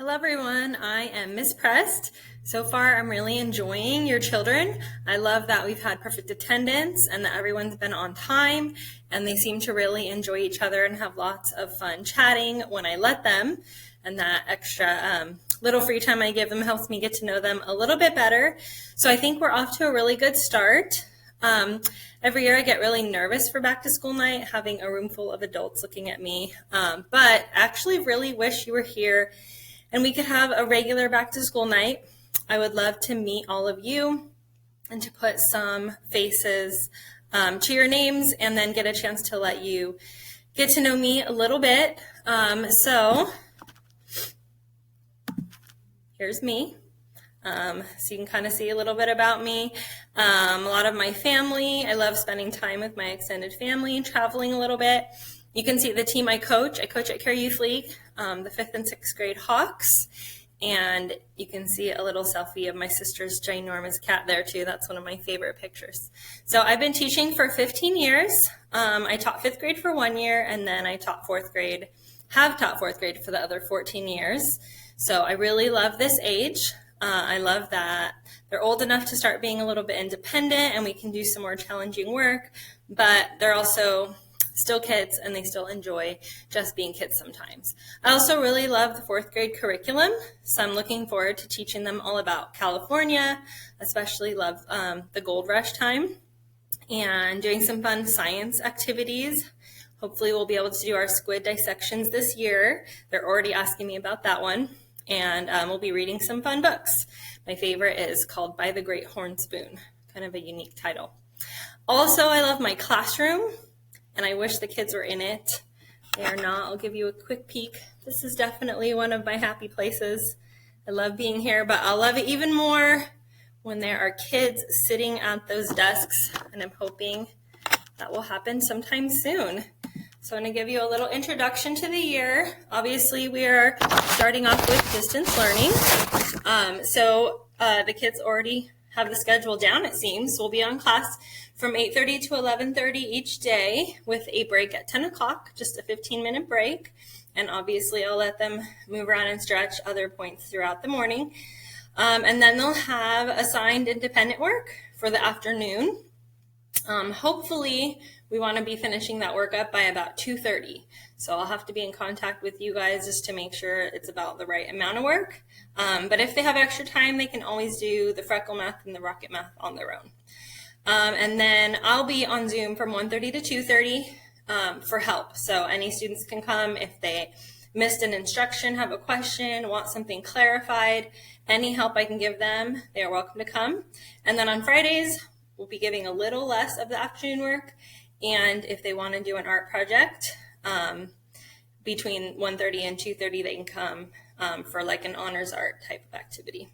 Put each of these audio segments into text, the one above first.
Hello everyone, I am Miss Prest. So far I'm really enjoying your children. I love that we've had perfect attendance and that everyone's been on time and they seem to really enjoy each other and have lots of fun chatting when I let them, and that extra little free time I give them helps me get to know them a little bit better. So I think we're off to a really good start. Every year I get really nervous for back to school night, having a room full of adults looking at me, but actually really wish you were here and we could have a regular back to school night. I would love to meet all of you and to put some faces to your names and then get a chance to let you get to know me a little bit. So here's me. So you can kind of see a little bit about me. A lot of my family. I love spending time with my extended family and traveling a little bit. You can see the team I coach. I coach at Care Youth League, the 5th and 6th grade Hawks. And you can see a little selfie of my sister's ginormous cat there too. That's one of my favorite pictures. So I've been teaching for 15 years. I taught 5th grade for 1 year, and then I taught 4th grade, have taught 4th grade for the other 14 years. So I really love this age. I love that they're old enough to start being a little bit independent and we can do some more challenging work, but they're also still kids and they still enjoy just being kids sometimes. I also really love the 4th grade curriculum, so I'm looking forward to teaching them all about California, especially love the gold rush time, and doing some fun science activities. Hopefully we'll be able to do our squid dissections this year. They're already asking me about that one. And we'll be reading some fun books. My favorite is called By the Great Horn Spoon, kind of a unique title. Also, I love my classroom, and I wish the kids were in it. They are not. I'll give you a quick peek. This is definitely one of my happy places. I love being here, but I'll love it even more when there are kids sitting at those desks, and I'm hoping that will happen sometime soon. So I'm going to give you a little introduction to the year. Obviously, we are starting off with distance learning. The kids already have the schedule down, it seems. We'll be on class from 8:30 to 11:30 each day with a break at 10 o'clock, just a 15-minute break. And obviously, I'll let them move around and stretch other points throughout the morning. And then they'll have assigned independent work for the afternoon. Hopefully, we want to be finishing that work up by about 2:30. So I'll have to be in contact with you guys just to make sure it's about the right amount of work. But if they have extra time, they can always do the freckle math and the rocket math on their own. And then I'll be on Zoom from 1:30 to 2:30 for help. So any students can come if they missed an instruction, have a question, want something clarified, any help I can give them, they are welcome to come. And then on Fridays, we'll be giving a little less of the afternoon work. And if they want to do an art project, between 1:30 and 2:30, they can come for like an honors art type of activity.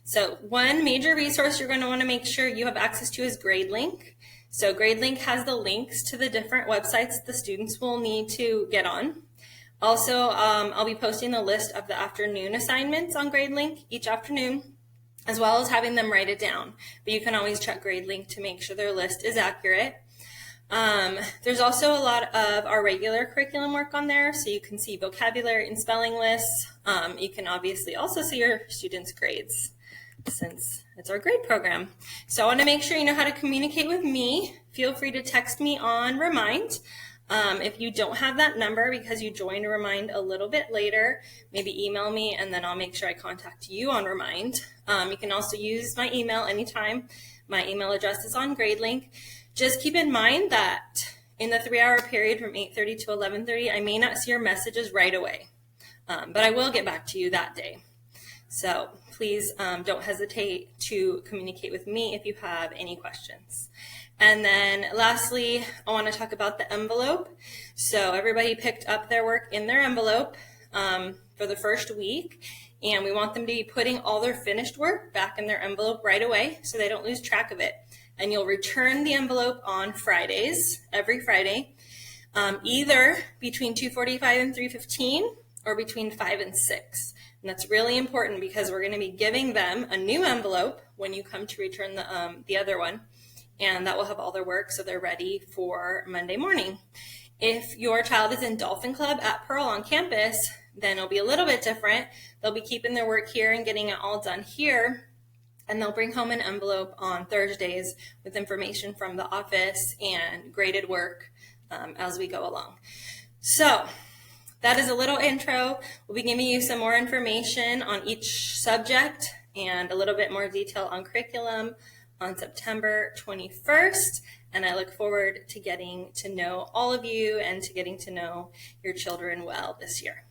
So one major resource you're going to want to make sure you have access to is GradeLink. So GradeLink has the links to the different websites the students will need to get on. Also, I'll be posting a list of the afternoon assignments on GradeLink each afternoon, as well as having them write it down. But you can always check GradeLink to make sure their list is accurate. There's also a lot of our regular curriculum work on there, so you can see vocabulary and spelling lists. You can obviously also see your students' grades since it's our grade program. So I want to make sure you know how to communicate with me. Feel free to text me on Remind. If you don't have that number because you joined Remind a little bit later, maybe email me and then I'll make sure I contact you on Remind. You can also use my email anytime. My email address is on GradeLink. Just keep in mind that in the 3-hour period from 8:30 to 11:30, I may not see your messages right away, but I will get back to you that day. So please don't hesitate to communicate with me if you have any questions. And then lastly, I want to talk about the envelope. So everybody picked up their work in their envelope for the first week, and we want them to be putting all their finished work back in their envelope right away so they don't lose track of it. And you'll return the envelope on Fridays, every Friday, either between 2:45 and 3:15 or between 5 and 6. And that's really important because we're going to be giving them a new envelope when you come to return the other one. And that will have all their work so they're ready for Monday morning. If your child is in Dolphin Club at Pearl on campus, then it'll be a little bit different. They'll be keeping their work here and getting it all done here. And they'll bring home an envelope on Thursdays with information from the office and graded work as we go along. So that is a little intro. We'll be giving you some more information on each subject and a little bit more detail on curriculum on September 21st. And I look forward to getting to know all of you and to getting to know your children well this year.